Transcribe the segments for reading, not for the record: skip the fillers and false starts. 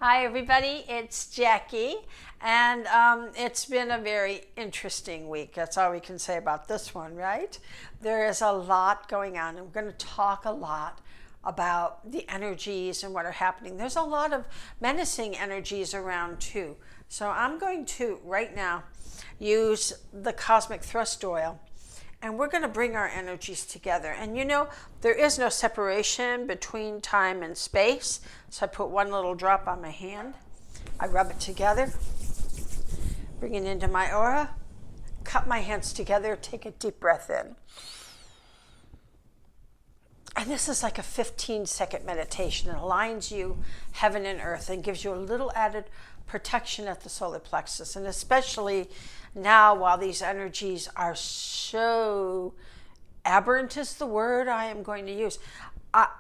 Hi, everybody. It's Jackie, and it's been a very interesting week. That's all we can say about this one, right? There is a lot going on, and we're going to talk a lot about the energies and what are happening. There's a lot of menacing energies around, too. So I'm going to, right now, use the Cosmic Thrust Oil. And we're going to bring our energies together. And you know, there is no separation between time and space. So I put one little drop on my hand. I rub it together, bring it into my aura, cup my hands together, take a deep breath in. And this is like a 15-second meditation. It aligns you, heaven and earth, and gives you a little added protection at the solar plexus. And especially now, while these energies are so aberrant is the word I am going to use.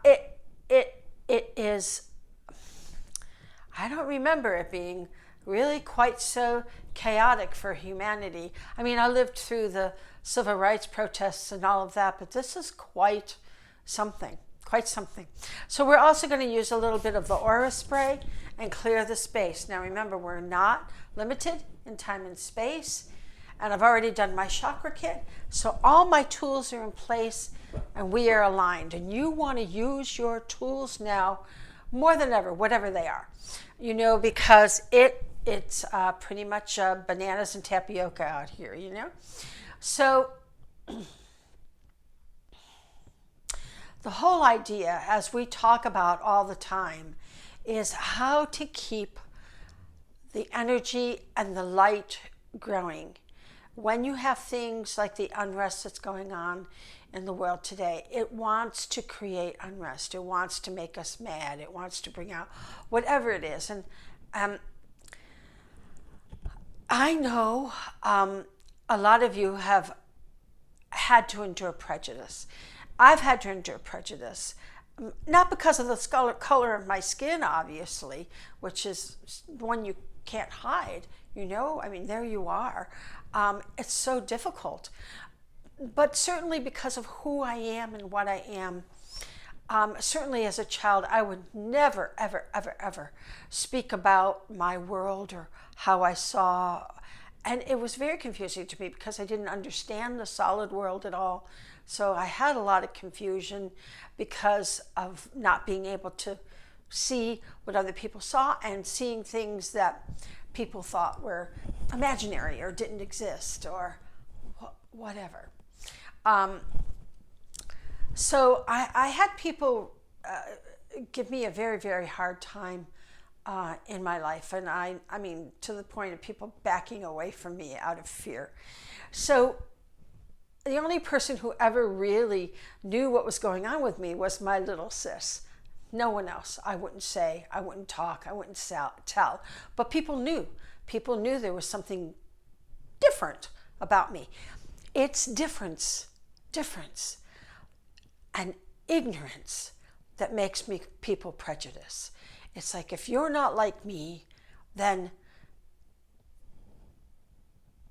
It is, I don't remember it being really quite so chaotic for humanity. I mean, I lived through the civil rights protests and all of that, but this is quite something. So we're also going to use a little bit of the aura spray and clear the space. Now remember, we're not limited in time and space, and I've already done my chakra kit, so all my tools are in place and we are aligned. And you want to use your tools now more than ever, whatever they are, you know, because it's pretty much bananas and tapioca out here, you know. So the whole idea, as we talk about all the time, is how to keep the energy and the light growing. When you have things like the unrest that's going on in the world today, it wants to create unrest. It wants to make us mad. It wants to bring out whatever it is. And I know a lot of you have had to endure prejudice. I've had to endure prejudice, not because of the color of my skin, obviously, which is one you can't hide, you know, I mean, there you are. It's so difficult, but certainly because of who I am and what I am. Certainly as a child, I would never, ever, ever, ever speak about my world or how I saw. And it was very confusing to me because I didn't understand the solid world at all. So I had a lot of confusion because of not being able to see what other people saw and seeing things that people thought were imaginary or didn't exist or whatever. So I had people give me a very, very hard time in my life. And I mean, to the point of people backing away from me out of fear. So the only person who ever really knew what was going on with me was my little sis. No one else. I wouldn't say, I wouldn't talk, I wouldn't tell. But people knew. People knew there was something different about me. It's difference and ignorance that makes me people prejudice. It's like, if you're not like me, then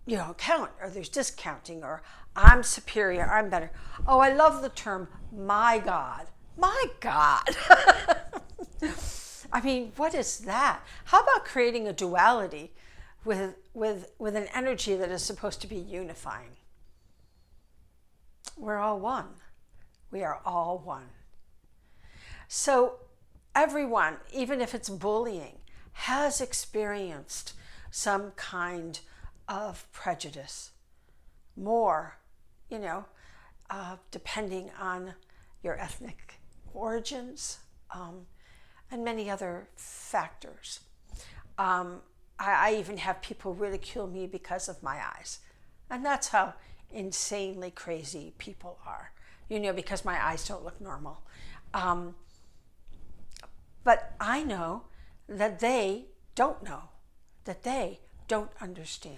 you don't count, or there's discounting, or I'm superior, I'm better. Oh, I love the term, my God. My God. I mean, what is that? How about creating a duality with an energy that is supposed to be unifying? We're all one. We are all one. So everyone, even if it's bullying, has experienced some kind of prejudice. More, you know, depending on your ethnic origins, and many other factors. I even have people ridicule me because of my eyes. And that's how insanely crazy people are, you know, because my eyes don't look normal. But I know that they don't know, that they don't understand.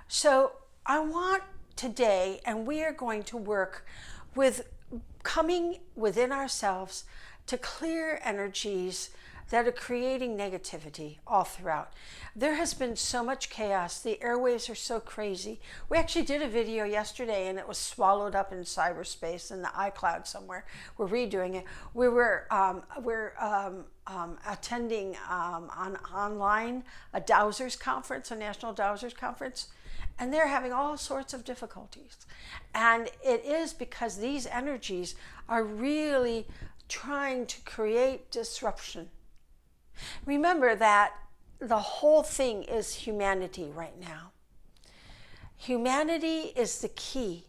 So I want today, and we are going to work with coming within ourselves to clear energies that are creating negativity all throughout. There has been so much chaos. The airwaves are so crazy. We actually did a video yesterday and it was swallowed up in cyberspace in the iCloud somewhere. We're redoing it. We're attending on online a Dowsers conference, a national Dowsers conference, and they're having all sorts of difficulties. And it is because these energies are really trying to create disruption. Remember that the whole thing is humanity right now. Humanity is the key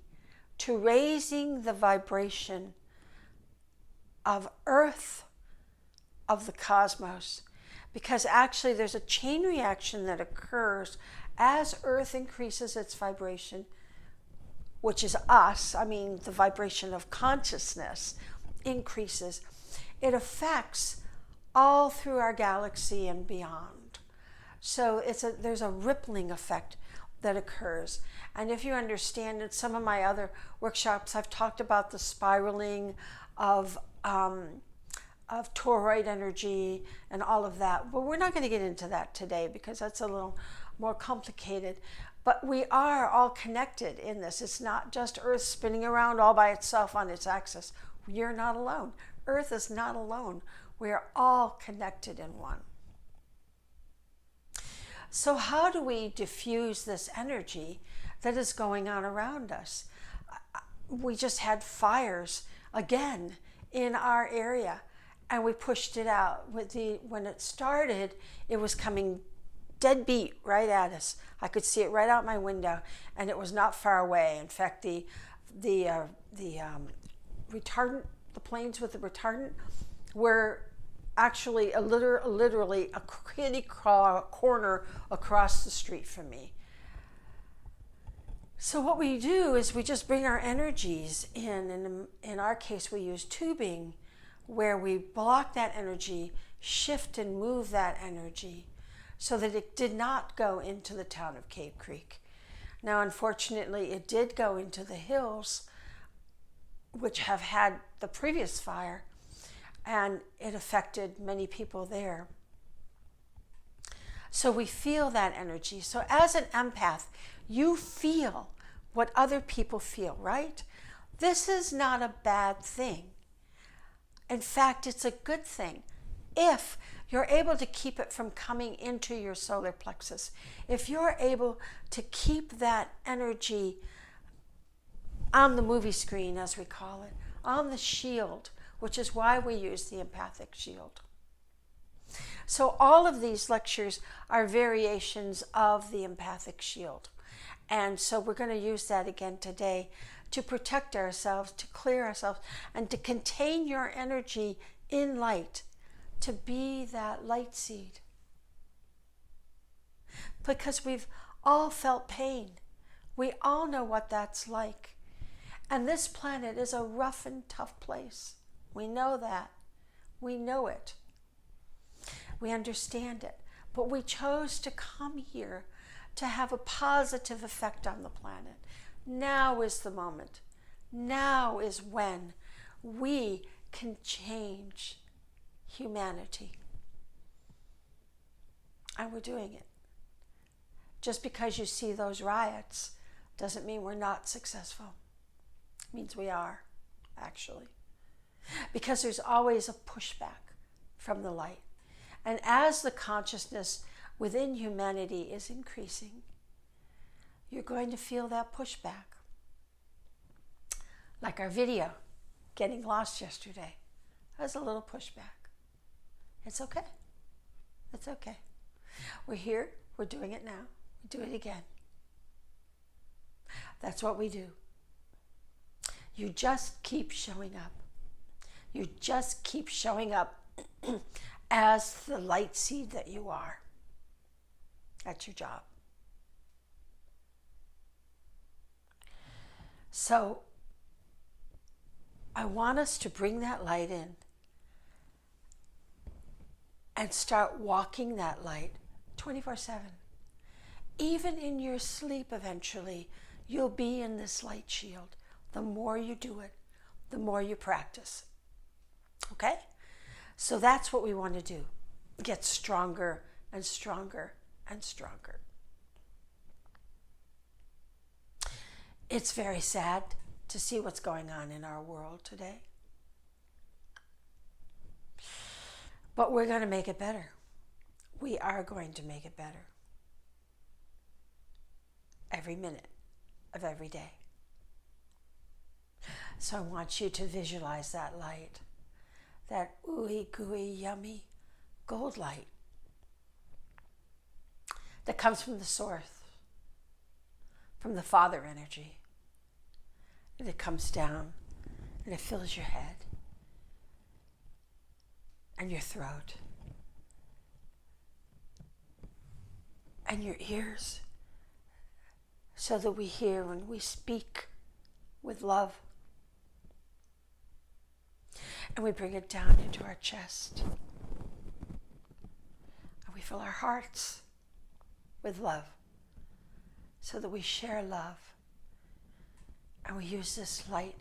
to raising the vibration of Earth, of the cosmos, because actually there's a chain reaction that occurs as Earth increases its vibration, which is us. I mean, the vibration of consciousness increases. It affects all through our galaxy and beyond. So there's a rippling effect that occurs. And if you understand, in some of my other workshops, I've talked about the spiraling of toroid energy and all of that. But we're not going to get into that today because that's a little more complicated. But we are all connected in this. It's not just Earth spinning around all by itself on its axis. You're not alone. Earth is not alone. We are all connected in one. So how do we diffuse this energy that is going on around us? We just had fires again in our area, and we pushed it out. When it started, it was coming dead beat right at us. I could see it right out my window, and it was not far away. In fact, the retardant, the planes with the retardant, were actually literally a kitty corner across the street from me. So what we do is we just bring our energies in, and in our case we use tubing, where we block that energy, shift and move that energy so that it did not go into the town of Cave Creek. Now, unfortunately, it did go into the hills, which have had the previous fire, and it affected many people there. So we feel that energy. So as an empath, you feel what other people feel, right? This is not a bad thing. In fact, it's a good thing if you're able to keep it from coming into your solar plexus. If you're able to keep that energy on the movie screen, as we call it, on the shield, which is why we use the empathic shield. So all of these lectures are variations of the empathic shield. And so we're going to use that again today to protect ourselves, to clear ourselves, and to contain your energy in light, to be that light seed. Because we've all felt pain. We all know what that's like. And this planet is a rough and tough place. We know that. We know it. We understand it. But we chose to come here to have a positive effect on the planet. Now is the moment. Now is when we can change humanity. And we're doing it. Just because you see those riots doesn't mean we're not successful. It means we are, actually. Because there's always a pushback from the light. And as the consciousness within humanity is increasing, you're going to feel that pushback. Like our video, getting lost yesterday. There's a little pushback. It's okay. It's okay. We're here. We're doing it now. We do it again. That's what we do. You just keep showing up. You just keep showing up as the light seed that you are. That's your job. So I want us to bring that light in and start walking that light 24/7. Even in your sleep, eventually, you'll be in this light shield. The more you do it, the more you practice. Okay? So that's what we want to do. gets stronger and stronger and stronger. It's very sad to see what's going on in our world today. But we're going to make it better. We are going to make it better. Every minute of every day. So I want you to visualize that light, that ooey gooey yummy gold light that comes from the source, from the Father energy. And it comes down and it fills your head and your throat and your ears, so that we hear when we speak with love. And we bring it down into our chest. And we fill our hearts with love, so that we share love. And we use this light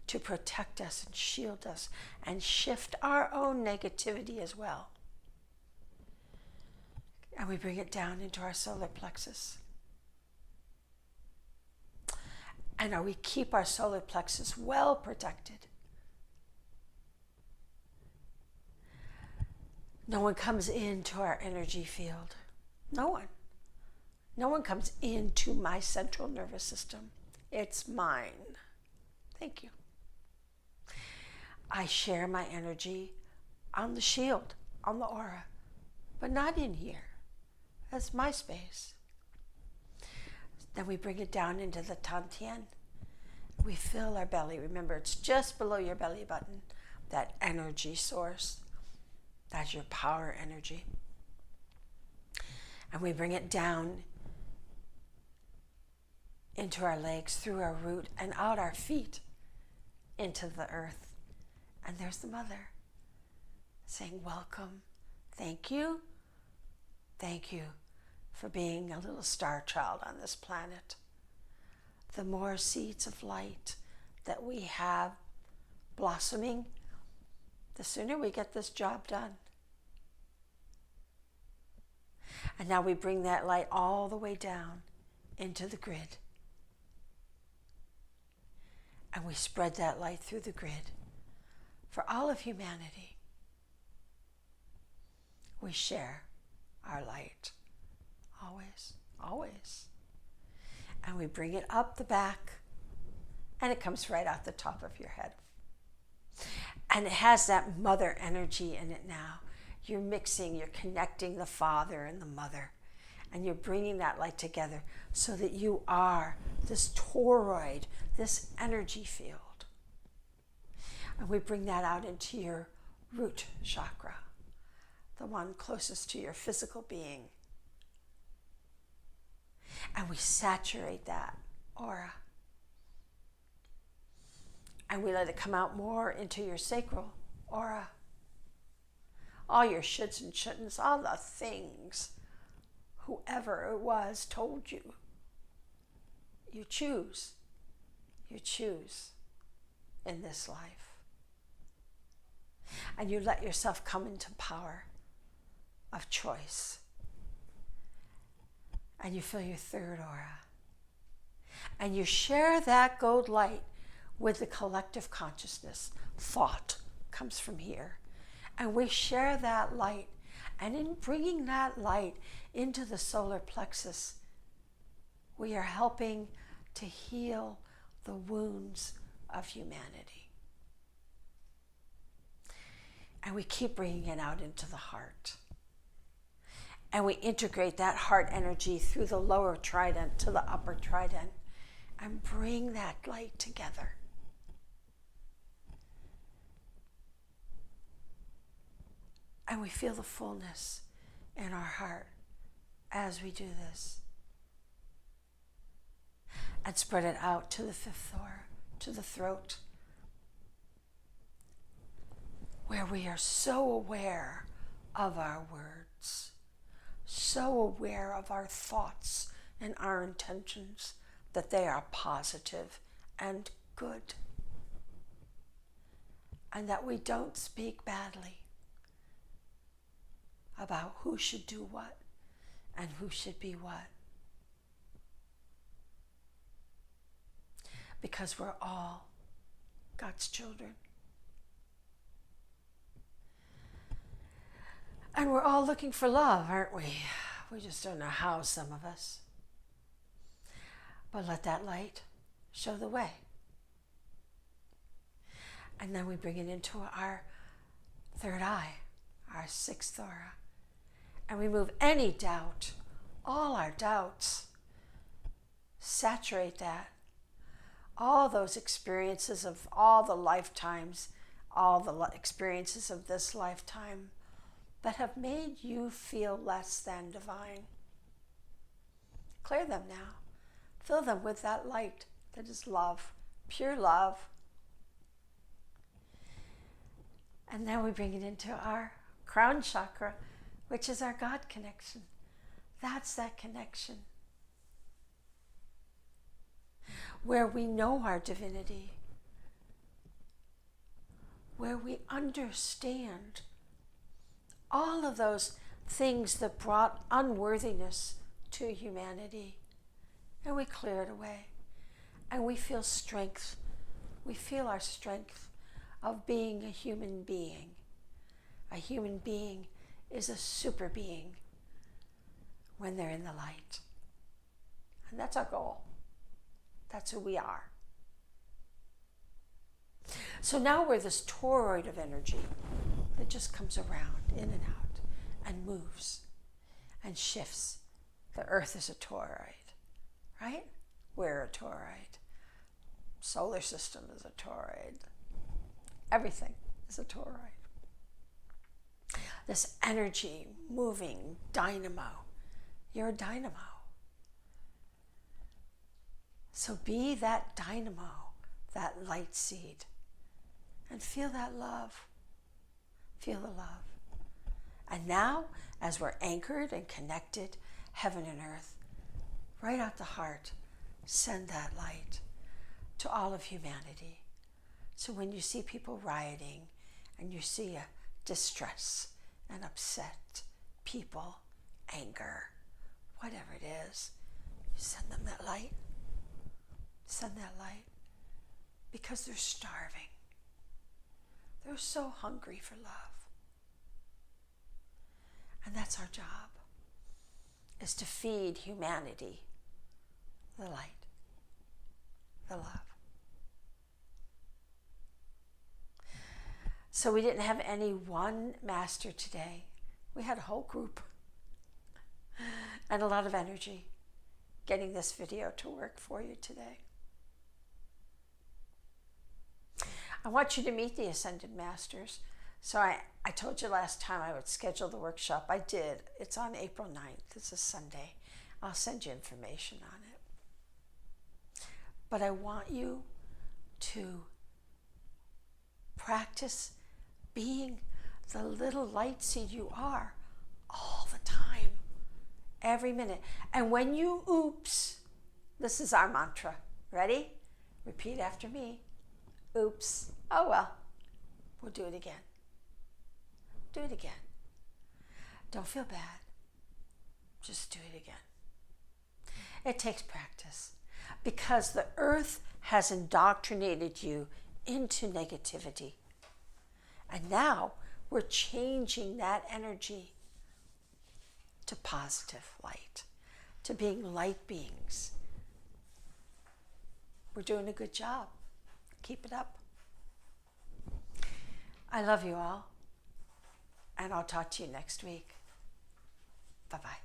to protect us and shield us and shift our own negativity as well. And we bring it down into our solar plexus. And we keep our solar plexus well protected. No one comes into our energy field. No one. No one comes into my central nervous system. It's mine. Thank you. I share my energy on the shield, on the aura, but not in here. That's my space. Then we bring it down into the Tantien. We fill our belly. Remember, it's just below your belly button, that energy source. That's your power energy. And we bring it down into our legs, through our root, and out our feet into the earth. And there's the Mother saying, welcome, thank you for being a little star child on this planet. The more seeds of light that we have blossoming, the sooner we get this job done. And now we bring that light all the way down into the grid. And we spread that light through the grid for all of humanity. We share our light. Always, always. And we bring it up the back, and it comes right out the top of your head. And it has that Mother energy in it now. You're mixing, you're connecting the Father and the Mother, and you're bringing that light together so that you are this toroid, this energy field. And we bring that out into your root chakra, the one closest to your physical being. And we saturate that aura. And we let it come out more into your sacral aura. All your shoulds and shouldn'ts, all the things whoever it was told you. You choose. You choose in this life. And you let yourself come into power of choice. And you feel your third aura. And you share that gold light with the collective consciousness. Thought comes from here. And we share that light. And in bringing that light into the solar plexus, we are helping to heal the wounds of humanity. And we keep bringing it out into the heart. And we integrate that heart energy through the lower trident to the upper trident and bring that light together. And we feel the fullness in our heart as we do this. And spread it out to the fifth aura, to the throat, where we are so aware of our words, so aware of our thoughts and our intentions that they are positive and good, and that we don't speak badly about who should do what and who should be what. Because we're all God's children. And we're all looking for love, aren't we? We just don't know how, some of us. But let that light show the way. And then we bring it into our third eye, our sixth aura. And we move any doubt, all our doubts, saturate that. All those experiences of all the lifetimes, all the experiences of this lifetime that have made you feel less than divine. Clear them now. Fill them with that light that is love, pure love. And then we bring it into our crown chakra, which is our God connection. That's that connection where we know our divinity, where we understand all of those things that brought unworthiness to humanity, and we clear it away, and we feel strength. We feel our strength of being a human being. A human being is a super being when they're in the light. And that's our goal. That's who we are. So now we're this toroid of energy that just comes around, in and out, and moves and shifts. The earth is a toroid, right? We're a toroid. Solar system is a toroid. Everything is a toroid. This energy, moving dynamo. You're a dynamo. So be that dynamo, that light seed, and feel that love. Feel the love. And now, as we're anchored and connected, heaven and earth, right out the heart, send that light to all of humanity. So when you see people rioting and you see a distress and upset people, anger, whatever it is, you send them that light. Send that light, because they're starving. They're so hungry for love. And that's our job, is to feed humanity the light, the love. So we didn't have any one master today. We had a whole group and a lot of energy getting this video to work for you today. I want you to meet the Ascended Masters. So I told you last time I would schedule the workshop. I did. It's on April 9th. It's a Sunday. I'll send you information on it. But I want you to practice being the little light seed you are all the time, every minute. And when you oops, this is our mantra. Ready? Repeat after me. Oops. Oh well. We'll do it again. Do it again. Don't feel bad. Just do it again. It takes practice, because the earth has indoctrinated you into negativity. And now we're changing that energy to positive light, to being light beings. We're doing a good job. Keep it up. I love you all, and I'll talk to you next week. Bye-bye.